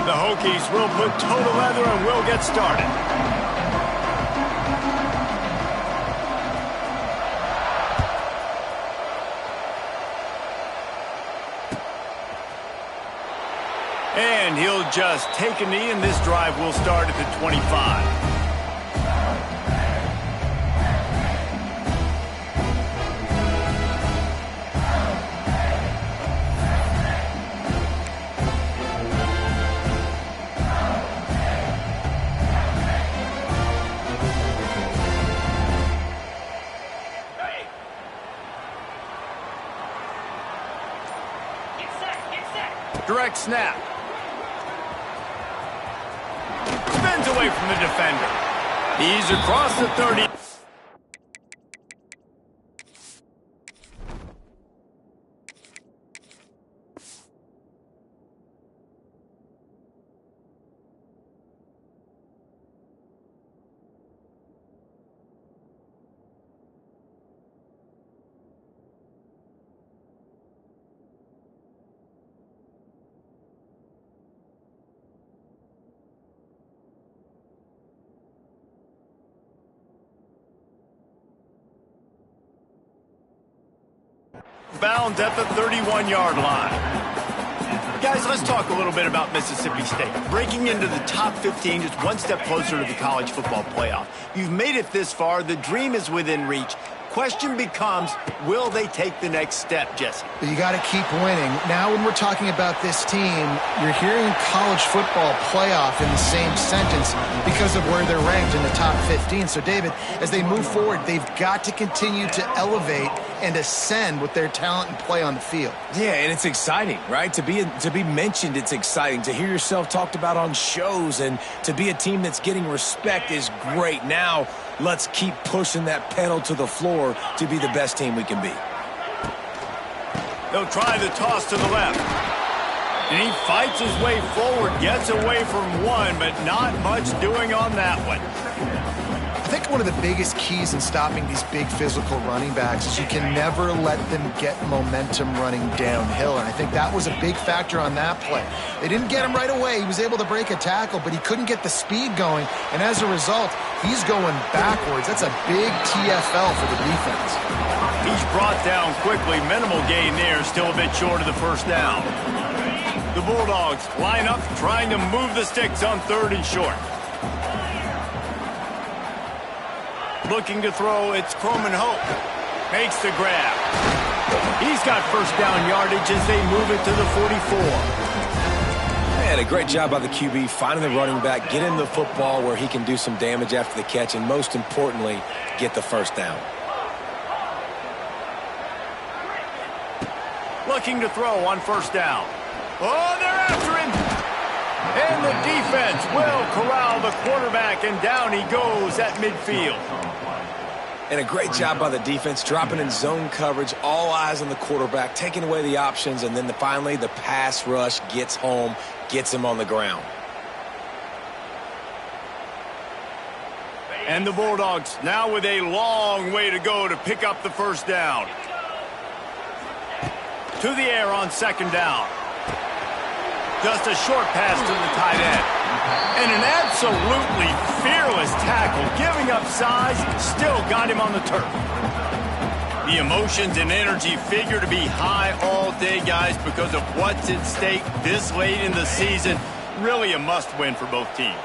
The Hokies will put total leather and will get started. And he'll just take a knee, and this drive will start at the 25. Direct snap. Spins away from the defender. He's across the 30. Bounds at the 31-yard line. Guys, let's talk a little bit about Mississippi State. Breaking into the top 15 is one step closer to the college football playoff. You've made it this far. The dream is within reach. Question becomes, will they take the next step, Jesse? You got to keep winning. Now when we're talking about this team, you're hearing college football playoff in the same sentence because of where they're ranked in the top 15. So, David, as they move forward, they've got to continue to elevate and ascend with their talent and play on the field. Yeah, and it's exciting, right? To be mentioned, it's exciting. To hear yourself talked about on shows and to be a team that's getting respect is great. Now, let's keep pushing that pedal to the floor to be the best team we can be. They'll try the toss to the left. And he fights his way forward, gets away from one, but not much doing on that one. I think one of the biggest keys in stopping these big physical running backs is you can never let them get momentum running downhill, and I think that was a big factor on that play. They didn't get him right away. He was able to break a tackle, but he couldn't get the speed going, and as a result, he's going backwards. That's a big TFL for the defense. He's brought down quickly. Minimal gain there, still a bit short of the first down. The Bulldogs line up, trying to move the sticks on 3rd and short. Looking to throw, it's Croman Hope. Makes the grab. He's got first down yardage as they move it to the 44. Man, a great job by the QB finding the running back, getting the football where he can do some damage after the catch, and most importantly, get the first down. Looking to throw on 1st down. Oh, they're after him. And the defense will corral the quarterback, and down he goes at midfield. And a great job by the defense, dropping in zone coverage, all eyes on the quarterback, taking away the options, and then finally the pass rush gets home, gets him on the ground. And the Bulldogs now with a long way to go to pick up the first down. To the air on 2nd down. Just a short pass to the tight end. And an absolutely fearless tackle, giving up size, still got him on the turf. The emotions and energy figure to be high all day, guys, because of what's at stake this late in the season. Really a must-win for both teams.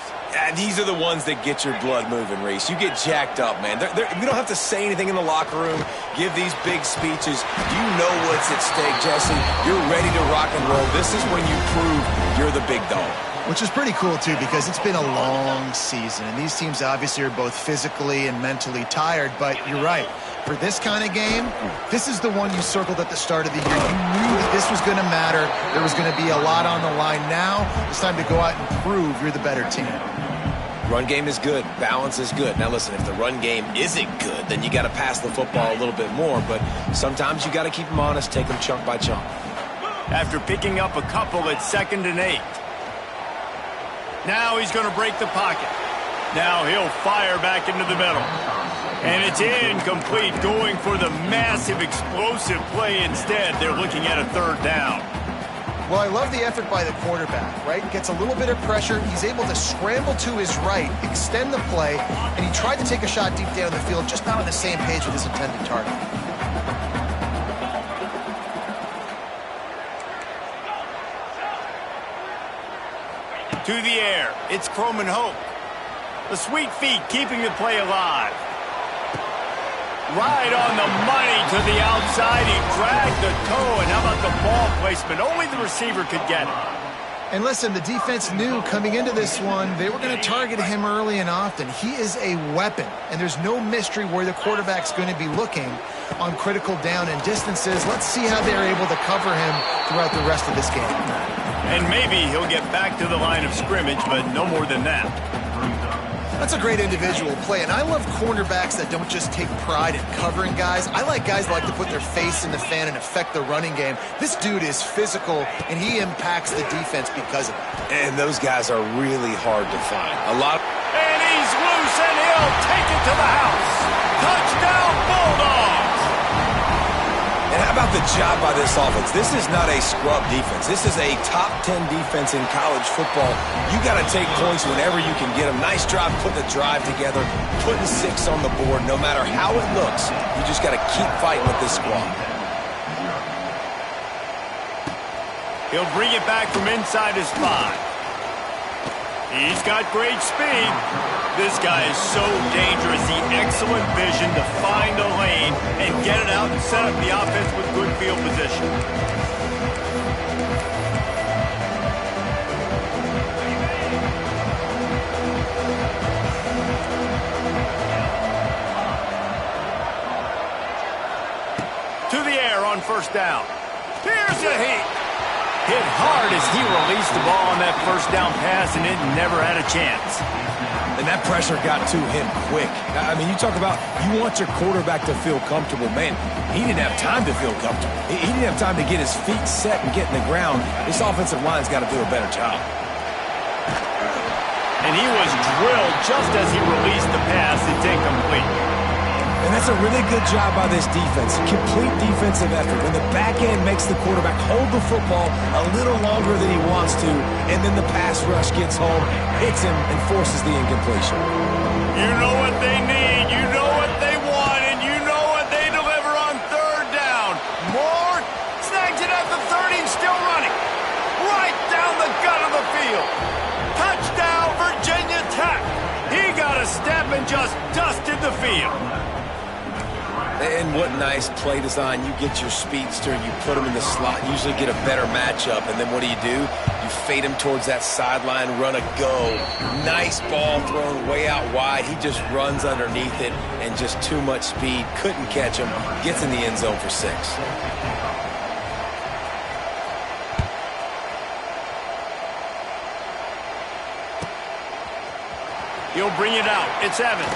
These are the ones that get your blood moving, Reese. You get jacked up, man. We don't have to say anything in the locker room, give these big speeches. You know what's at stake, Jesse. You're ready to rock and roll. This is when you prove you're the big dog. Which is pretty cool, too, because it's been a long season, and these teams obviously are both physically and mentally tired, but you're right. For this kind of game, this is the one you circled at the start of the year. You knew that this was going to matter. There was going to be a lot on the line. Now, it's time to go out and prove you're the better team. Run game is good. Balance is good. Now, listen, if the run game isn't good, then you got to pass the football a little bit more, but sometimes you got to keep them honest, take them chunk by chunk. After picking up a couple at 2nd and 8. Now he's going to break the pocket. Now he'll fire back into the middle. And it's incomplete, going for the massive explosive play instead. They're looking at a 3rd down. Well, I love the effort by the quarterback, right? Gets a little bit of pressure. He's able to scramble to his right, extend the play, and he tried to take a shot deep down the field, just not on the same page with his intended target. To the air, it's Croman Hope. The sweet feet keeping the play alive. Right on the money to the outside. He dragged the toe, and how about the ball placement? Only the receiver could get it. And listen, the defense knew coming into this one, they were going to target him early and often. He is a weapon, and there's no mystery where the quarterback's going to be looking on critical down and distances. Let's see how they're able to cover him throughout the rest of this game. And maybe he'll get back to the line of scrimmage, but no more than that. That's a great individual play, and I love cornerbacks that don't just take pride in covering guys. I like guys that like to put their face in the fan and affect the running game. This dude is physical, and he impacts the defense because of it. And those guys are really hard to find. And he's loose, and he'll take it to the house. Touchdown, Bulldogs! And how about the job by this offense? This is not a scrub defense. This is a top 10 defense in college football. You got to take points whenever you can get them. Nice job putting the drive together, putting 6 on the board. No matter how it looks, you just got to keep fighting with this squad. He'll bring it back from inside his 5. He's got great speed. This guy is so dangerous. The excellent vision to find a lane and get it out and set up the offense with good field position. To the air on first down. Here's a heat. Hit hard as he released the ball on that first down pass, and it never had a chance. And that pressure got to him quick. I mean, you talk about you want your quarterback to feel comfortable. Man, he didn't have time to feel comfortable. He didn't have time to get his feet set and get in the ground. This offensive line's got to do a better job. And he was drilled just as he released the pass. It's incomplete. And that's a really good job by this defense. Complete defensive effort. When the back end makes the quarterback hold the football a little longer than he wants to, and then the pass rush gets home, hits him, and forces the incompletion. You know what they need, you know what they want, and you know what they deliver on third down. Moore snags it at the 30, still running. Right down the gut of the field. Touchdown, Virginia Tech. He got a step and just dusted the field. And what nice play design. You get your speedster, you put him in the slot, usually get a better matchup, and then what do? You fade him towards that sideline, run a go. Nice ball thrown way out wide. He just runs underneath it, and just too much speed. Couldn't catch him. Gets in the end zone for 6. He'll bring it out. It's Evans.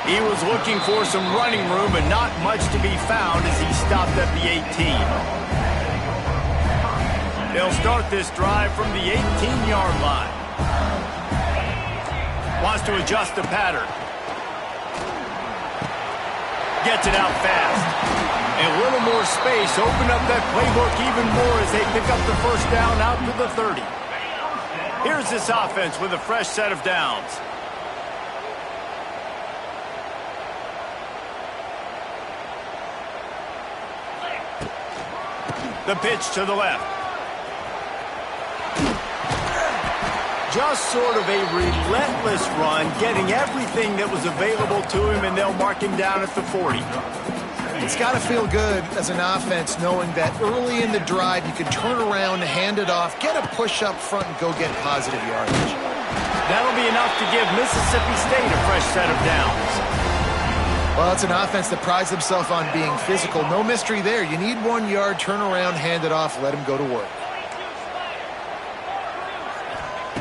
He was looking for some running room, but not much to be found as he stopped at the 18. They'll start this drive from the 18-yard line. Wants to adjust the pattern. Gets it out fast. A little more space. Open up that playbook even more as they pick up the first down out to the 30. Here's this offense with a fresh set of downs. The pitch to the left. Just sort of a relentless run, getting everything that was available to him, and they'll mark him down at the 40. It's got to feel good as an offense knowing that early in the drive you can turn around, hand it off, get a push up front, and go get positive yardage. That'll be enough to give Mississippi State a fresh set of downs. Well, it's an offense that prides themselves on being physical. No mystery there. You need 1 yard, turn around, hand it off, let him go to work.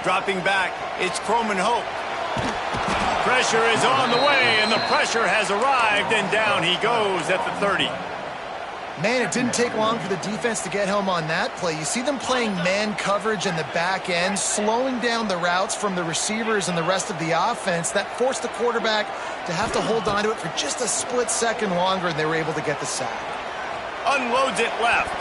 Dropping back, it's Croman Hope. Pressure is on the way, and the pressure has arrived, and down he goes at the 30. Man, it didn't take long for the defense to get home on that play. You see them playing man coverage in the back end, slowing down the routes from the receivers and the rest of the offense. That forced the quarterback to have to hold on to it for just a split second longer, and they were able to get the sack. Unloads it left.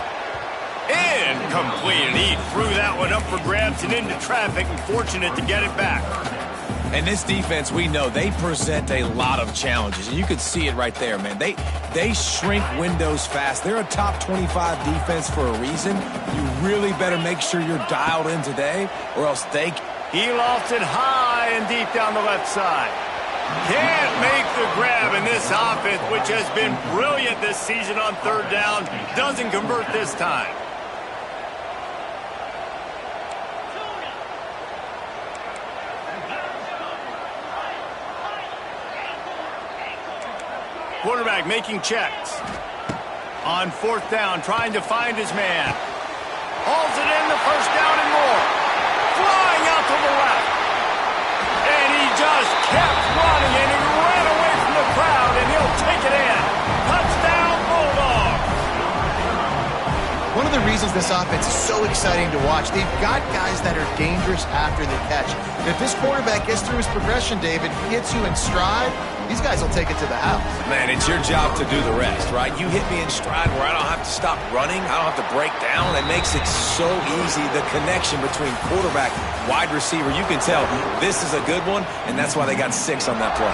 Incomplete, and he threw that one up for grabs and into traffic, and fortunate to get it back. And this defense, we know, they present a lot of challenges. And you can see it right there, man. They shrink windows fast. They're a top 25 defense for a reason. You really better make sure you're dialed in today, or else He lost it high and deep down the left side. Can't make the grab, in this offense, which has been brilliant this season on third down, doesn't convert this time. Quarterback making checks. On fourth down, trying to find his man. Hauls it in, the first down and more. Flying out to the left. And he just kept running, and he ran away from the crowd, and he'll take it in. Touchdown, Bulldogs. One of the reasons this offense is so exciting to watch, they've got guys that are dangerous after the catch. If this quarterback gets through his progression, David, hits you in stride, these guys will take it to the house. Man, it's your job to do the rest, right? You hit me in stride where I don't have to stop running. I don't have to break down. It makes it so easy, the connection between quarterback, wide receiver. You can tell this is a good one, and that's why they got 6 on that play.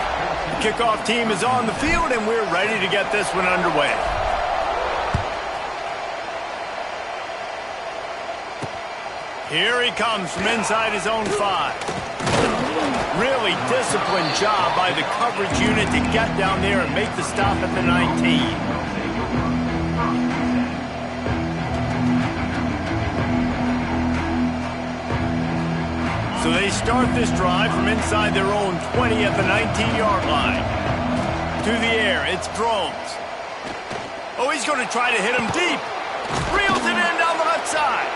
Kickoff team is on the field, and we're ready to get this one underway. Here he comes from inside his own 5. Really disciplined job by the coverage unit to get down there and make the stop at the 19. So they start this drive from inside their own 20 at the 19-yard line. To the air, it's Drones. Oh, he's going to try to hit him deep. Reels it in down the left side.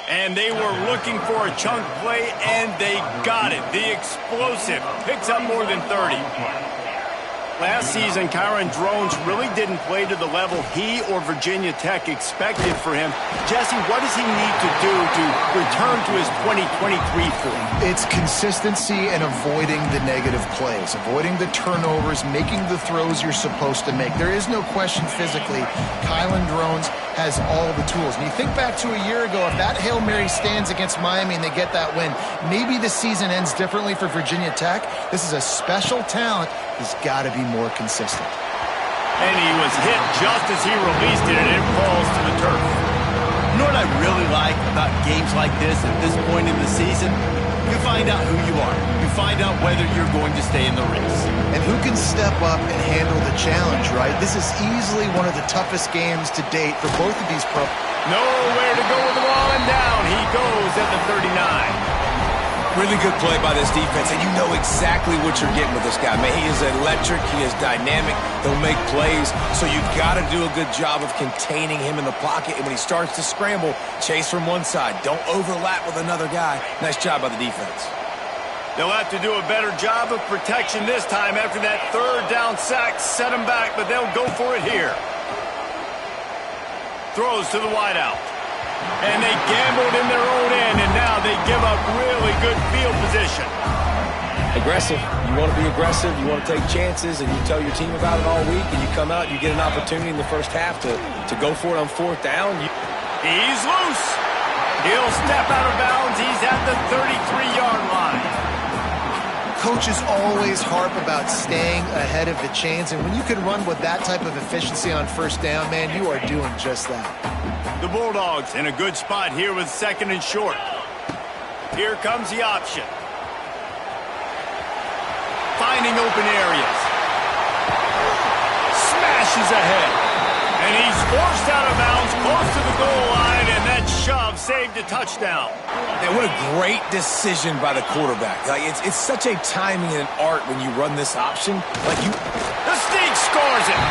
And they were looking for a chunk play, and they got it. The explosive picks up more than 30. Last season, Kyron Drones really didn't play to the level he or Virginia Tech expected for him. Jesse, what does he need to do to return to his 2023 form? It's consistency and avoiding the negative plays, avoiding the turnovers, making the throws you're supposed to make. There is no question physically, Kyron Drones has all the tools. And you think back to a year ago, if that Hail Mary stands against Miami and they get that win, maybe the season ends differently for Virginia Tech. This is a special talent. He's got to be more consistent. And he was hit just as he released it, and it falls to the turf. You know what I really like about games like this at this point in the season? You find out who you are. You find out whether you're going to stay in the race. And who can step up and handle the challenge, right? This is easily one of the toughest games to date for both of these pros. Nowhere to go with the ball, and down he goes at the 39. Really good play by this defense, and you know exactly what you're getting with this guy. Man, he is electric. He is dynamic. He'll make plays, so you've got to do a good job of containing him in the pocket. And when he starts to scramble, chase from one side. Don't overlap with another guy. Nice job by the defense. They'll have to do a better job of protection this time after that third down sack. Set him back, but they'll go for it here. Throws to the wideout. And they gambled in their own end, and now they give up really good field position. Aggressive. You want to be aggressive. You want to take chances, and you tell your team about it all week, and you come out, you get an opportunity in the first half to go for it on fourth down. He's loose. He'll step out of bounds. He's at the 33-yard line. Coaches always harp about staying ahead of the chains, and when you can run with that type of efficiency on first down, man, you are doing just that. The Bulldogs in a good spot here with second and short. Here comes the option. Finding open areas. Smashes ahead. And he's forced out of bounds close to the goal line, and that shove saved a touchdown. Man, what a great decision by the quarterback. Like it's such a timing and an art when you run this option. The sneak scores it.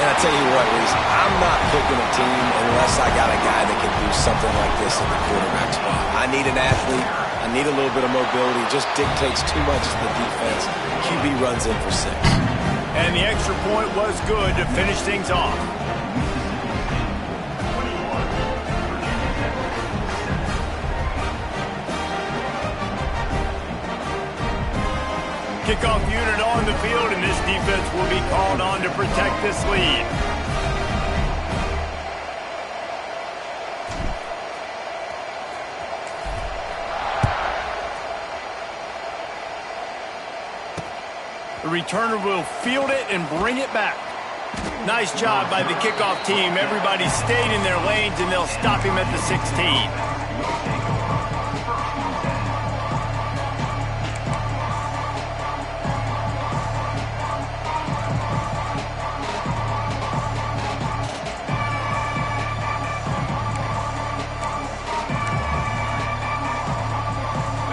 And I tell you what, Reese, I'm not picking a team unless I got a guy that can do something like this in the quarterback spot. I need an athlete. I need a little bit of mobility. It just dictates too much to the defense. QB runs in for 6. And the extra point was good to finish things off. Kickoff unit on the field, and this defense will be called on to protect this lead. The returner will field it and bring it back. Nice job by the kickoff team. Everybody stayed in their lanes, and they'll stop him at the 16.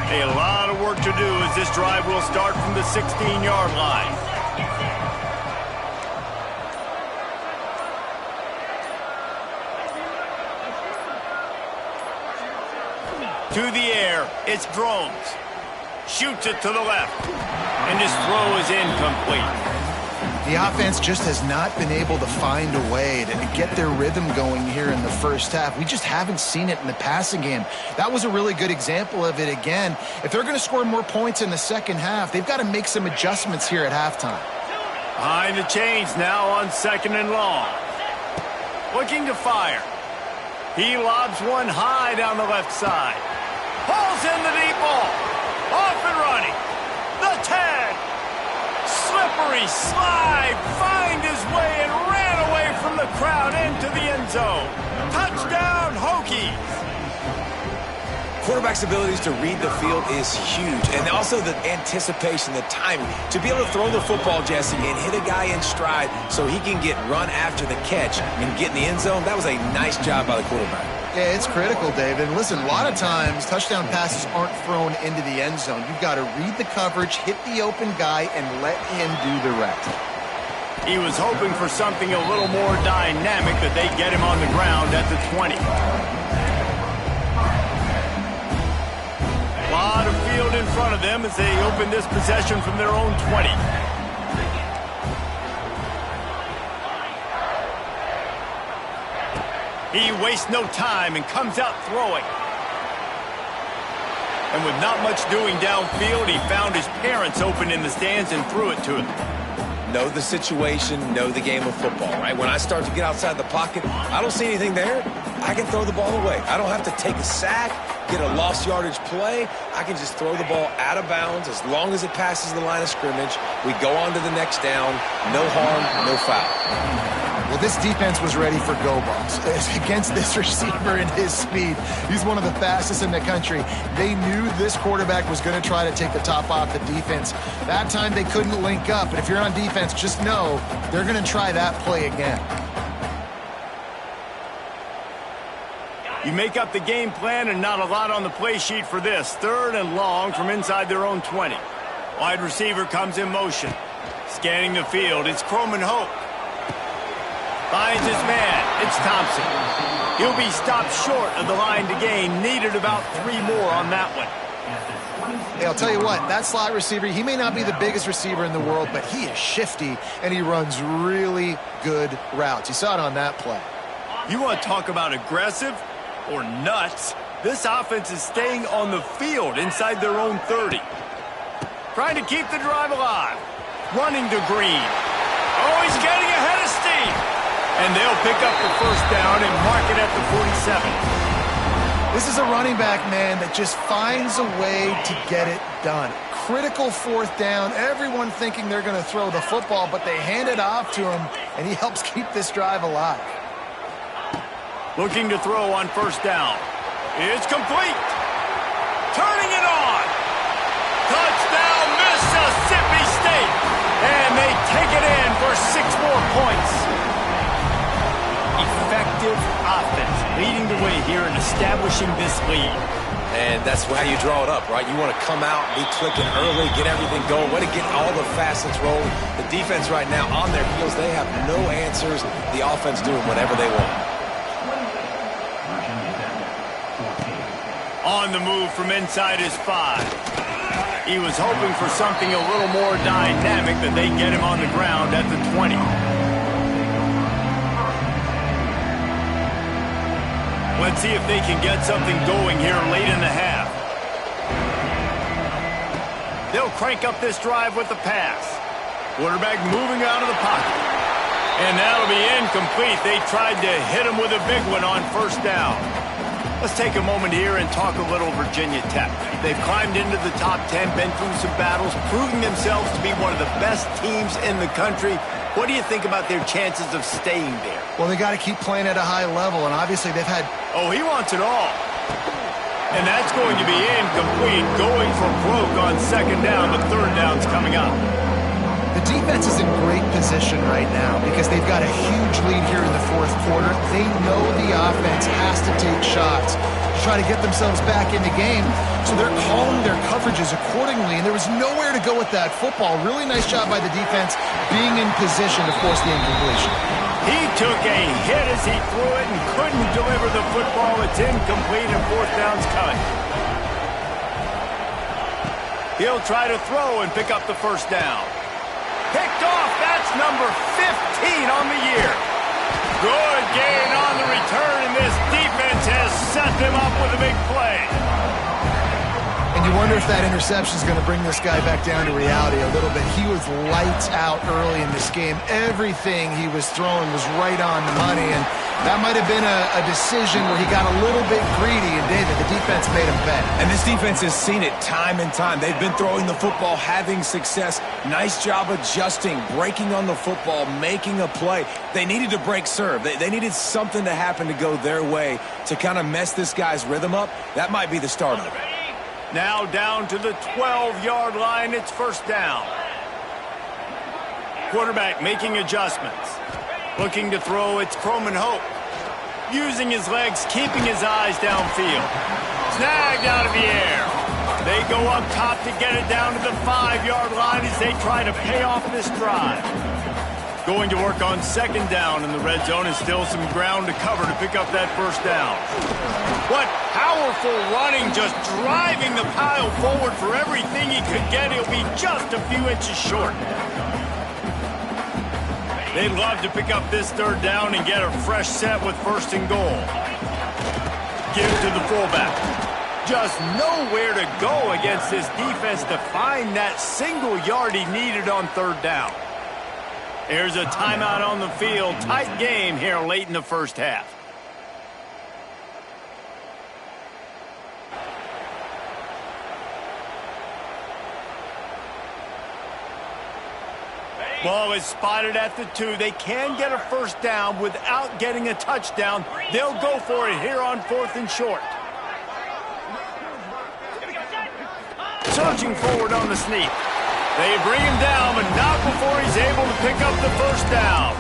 A lot of work to do as this drive will start from the 16-yard line. To the air, it's Drones. Shoots it to the left. And his throw is incomplete. The offense just has not been able to find a way to get their rhythm going here in the first half. We just haven't seen it in the passing game. That was a really good example of it again. If they're going to score more points in the second half, they've got to make some adjustments here at halftime. Behind the chains now on 2nd and long. Looking to fire. He lobs one high down the left side. Pulls in the deep ball. Off and running. The 10. Slippery slide, find his way and ran away from the crowd into the end zone. Touchdown, Hokies. Quarterback's abilities to read the field is huge, and also the anticipation, the timing. To be able to throw the football, Jesse, and hit a guy in stride so he can get run after the catch and get in the end zone, that was a nice job by the quarterback. Yeah, it's critical, David. Listen, a lot of times touchdown passes aren't thrown into the end zone. You've got to read the coverage, hit the open guy, and let him do the rest. He was hoping for something a little more dynamic, that they get him on the ground at the 20. A lot of field in front of them as they open this possession from their own 20. He wastes no time and comes out throwing. And with not much doing downfield, he found his parents open in the stands and threw it to them. Know the situation, know the game of football, right? When I start to get outside the pocket, I don't see anything there. I can throw the ball away. I don't have to take a sack, get a lost yardage play. I can just throw the ball out of bounds as long as it passes the line of scrimmage. We go on to the next down. No harm, no foul. Well, this defense was ready for go balls against this receiver and his speed. He's one of the fastest in the country. They knew this quarterback was going to try to take the top off the defense. That time they couldn't link up, but if you're on defense, just know they're going to try that play again. You make up the game plan and not a lot on the play sheet for this. 3rd and long from inside their own 20. Wide receiver comes in motion. Scanning the field, it's Croman Hope. Finds his man. It's Thompson. He'll be stopped short of the line to gain. Needed about 3 more on that one. Hey, I'll tell you what, that slot receiver, he may not be the biggest receiver in the world, but he is shifty, and he runs really good routes. You saw it on that play. You want to talk about aggressive or nuts? This offense is staying on the field inside their own 30. Trying to keep the drive alive. Running to Green. Oh, he's getting ahead of steam. And they'll pick up the first down and mark it at the 47. This is a running back, man, that just finds a way to get it done. Critical 4th down. Everyone thinking they're going to throw the football, but they hand it off to him, and he helps keep this drive alive. Looking to throw on 1st down. It's complete. Turning it on. Touchdown, Mississippi State. And they take it in for 6 more points. Effective offense leading the way here and establishing this lead. And that's how you draw it up, right? You want to come out, be clicking early, get everything going, want to get all the facets rolling. The defense right now on their heels, they have no answers. The offense doing whatever they want. On the move from inside his 5. He was hoping for something a little more dynamic, that they get him on the ground at the 20. Let's see if they can get something going here late in the half. They'll crank up this drive with the pass. Quarterback moving out of the pocket. And that'll be incomplete. They tried to hit him with a big one on 1st down. Let's take a moment here and talk a little Virginia Tech. They've climbed into the top 10, been through some battles, proving themselves to be one of the best teams in the country. What do you think about their chances of staying there? Well, they got to keep playing at a high level, and obviously they've had... Oh, he wants it all. And that's going to be incomplete, going for broke on second down, but third down's coming up. The defense is in great position right now because they've got a huge lead here in the fourth quarter. They know the offense has to take shots to try to get themselves back in the game, so they're calling their coverages accordingly, and there was nowhere to go with that football. Really nice job by the defense being in position to force the incompletion. He took a hit as he threw it and couldn't deliver the football. It's incomplete and fourth down's coming. He'll try to throw and pick up the first down. Picked off. That's number 15 on the year. Good gain on the return, and this defense has set them up with a big play. And you wonder if that interception is going to bring this guy back down to reality a little bit. He was lights out early in this game. Everything he was throwing was right on the money, and that might have been a decision where he got a little bit greedy, and David, the defense made him pay. And this defense has seen it time and time. They've been throwing the football, having success. Nice job adjusting, breaking on the football, making a play. They needed to break serve. They needed something to happen to go their way to kind of mess this guy's rhythm up. That might be the start of it. Now down to the 12-yard line. It's first down. Quarterback making adjustments. Looking to throw, it's Croman Hope. Using his legs, keeping his eyes downfield. Snagged out of the air. They go up top to get it down to the 5-yard line as they try to pay off this drive. Going to work on second down in the red zone, and still some ground to cover to pick up that first down. What powerful running, just driving the pile forward for everything he could get. He'll be just a few inches short. They'd love to pick up this third down and get a fresh set with first and goal. Give to the fullback. Just nowhere to go against this defense to find that single yard he needed on third down. There's a timeout on the field. Tight game here late in the first half. Ball is spotted at the 2. They can get a first down without getting a touchdown. They'll go for it here on fourth and short. Surging forward on the sneak. They bring him down, but not before he's able to pick up the first down.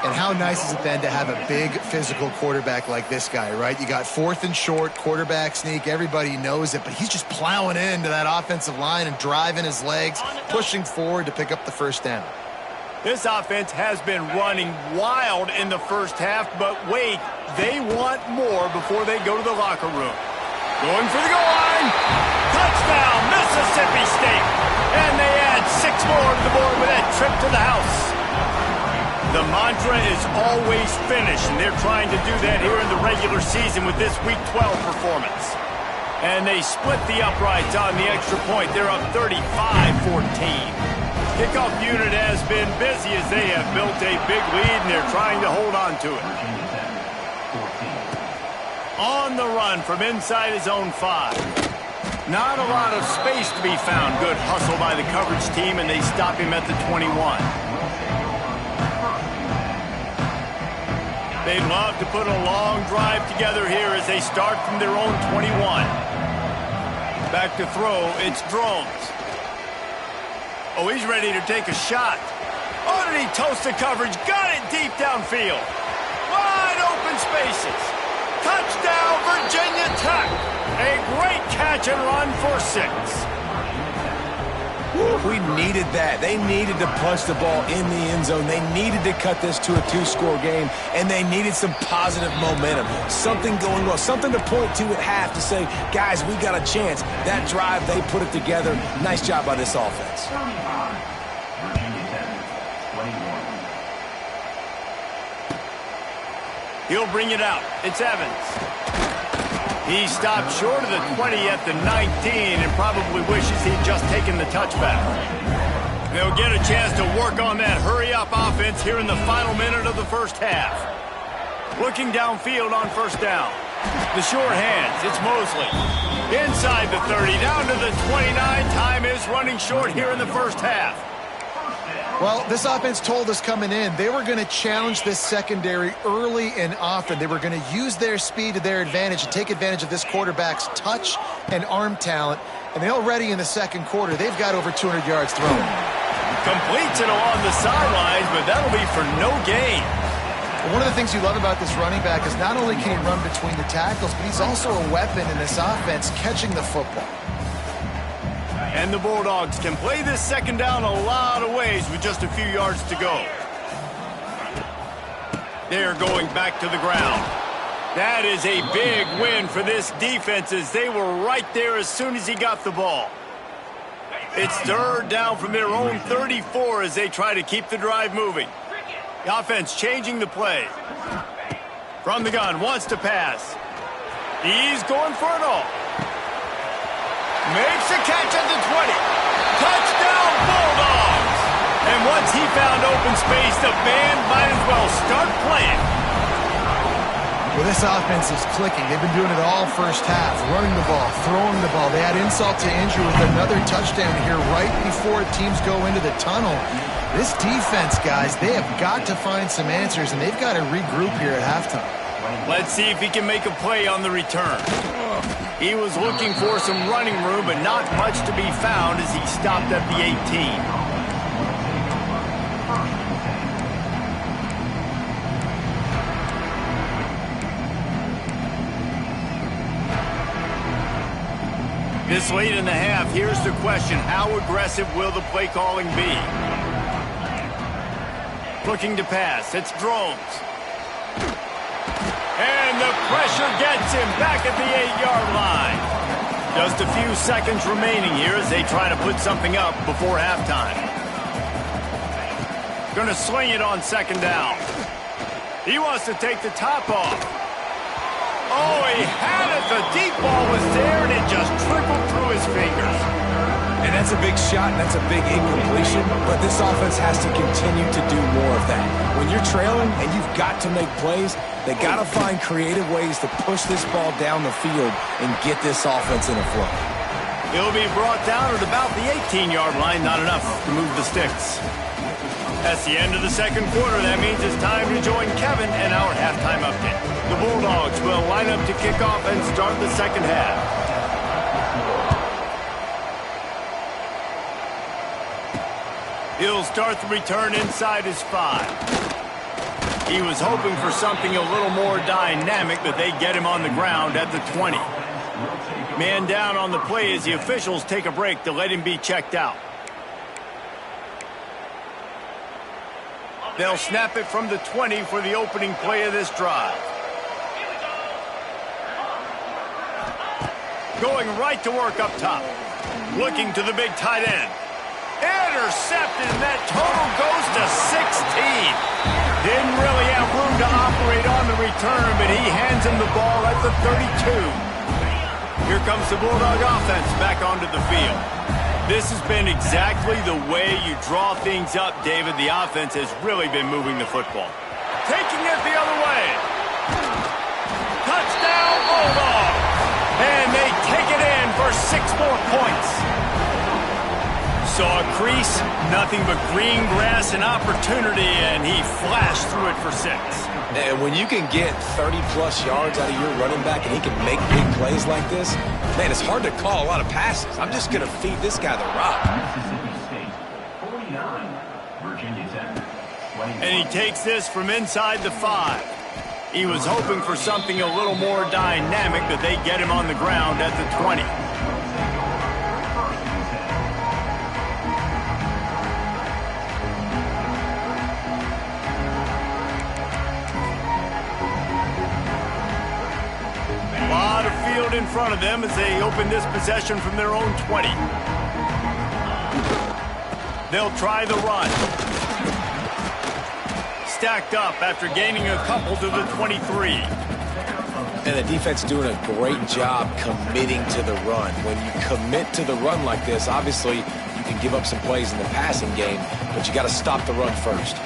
And how nice is it then to have a big physical quarterback like this guy, right? You got fourth and short, quarterback sneak, everybody knows it, but he's just plowing into that offensive line and driving his legs, pushing forward to pick up the first down. This offense has been running wild in the first half, but wait, they want more before they go to the locker room. Going for the goal line. Touchdown, Mississippi State. And they add 6 more to the board with that trip to the house. The mantra is always finish, and they're trying to do that here in the regular season with this Week 12 performance. And they split the uprights on the extra point. They're up 35-14. Kickoff unit has been busy as they have built a big lead, and they're trying to hold on to it. On the run from inside his own 5. Not a lot of space to be found. Good hustle by the coverage team, and they stop him at the 21. They'd love to put a long drive together here as they start from their own 21. Back to throw, it's Drones. Oh, he's ready to take a shot. Oh, did he toast the coverage? Got it deep downfield. Wide open spaces. Touchdown, Virginia Tech. A great catch and run for 6. We needed that. They needed to punch the ball in the end zone. They needed to cut this to a 2-score game, and they needed some positive momentum. Something going well, something to point to at half to say, guys, we got a chance. That drive, they put it together. Nice job by this offense. He'll bring it out. It's Evans. He stopped short of the 20 at the 19 and probably wishes he'd just taken the touchback. They'll get a chance to work on that hurry-up offense here in the final minute of the first half. Looking downfield on first down. The sure hands, it's Mosley. Inside the 30, down to the 29. Time is running short here in the first half. Well, this offense told us coming in they were going to challenge this secondary early and often. They were going to use their speed to their advantage and take advantage of this quarterback's touch and arm talent. And already in the second quarter, they've got over 200 yards thrown. Completes it along the sidelines, but that'll be for no gain. One of the things you love about this running back is not only can he run between the tackles, but he's also a weapon in this offense catching the football. And the Bulldogs can play this second down a lot of ways with just a few yards to go. They're going back to the ground. That is a big win for this defense as they were right there as soon as he got the ball. It's third down from their own 34 as they try to keep the drive moving. The offense changing the play. From the gun, wants to pass. He's going for it all. Makes a catch at the 20. Touchdown, Bulldogs! And once he found open space, the band might as well start playing. Well, this offense is clicking. They've been doing it all first half, running the ball, throwing the ball. They add insult to injury with another touchdown here right before teams go into the tunnel. This defense, guys, they have got to find some answers, and they've got to regroup here at halftime. Let's see if he can make a play on the return. He was looking for some running room, but not much to be found as he stopped at the 18. This late in the half, here's the question. How aggressive will the play calling be? Looking to pass. It's Drones. And the pressure gets him back at the 8-yard line. Just a few seconds remaining here as they try to put something up before halftime. Going to sling it on second down. He wants to take the top off. Oh, he had it. The deep ball was there, and it just trickled through his fingers. And that's a big shot, and that's a big incompletion, but this offense has to continue to do more of that. When you're trailing and you've got to make plays, they got to find creative ways to push this ball down the field and get this offense in a flow. He'll be brought down at about the 18-yard line, not enough to move the sticks. That's the end of the second quarter. That means it's time to join Kevin and our halftime update. The Bulldogs will line up to kick off and start the second half. He'll start the return inside his 5. He was hoping for something a little more dynamic, but they get him on the ground at the 20. Man down on the play as the officials take a break to let him be checked out. They'll snap it from the 20 for the opening play of this drive. Going right to work up top. Looking to the big tight end. Intercepted, and that total goes to 16. Didn't really have room to operate on the return, but he hands him the ball at the 32. Here comes the Bulldog offense back onto the field. This has been exactly the way you draw things up, David. The offense has really been moving the football. Taking it the other way. Touchdown, Bulldogs! And they take it in for 6 more points. Saw a crease, nothing but green grass and opportunity, and he flashed through it for 6. And when you can get 30-plus yards out of your running back and he can make big plays like this, man, it's hard to call a lot of passes. I'm just going to feed this guy the rock. And he takes this from inside the 5. He was hoping for something a little more dynamic, but they get him on the ground at the 20. In front of them as they open this possession from their own 20. They'll try the run. Stacked up after gaining a couple to the 23. And the defense doing a great job committing to the run. When you commit to the run like this, obviously you can give up some plays in the passing game, but you got to stop the run first.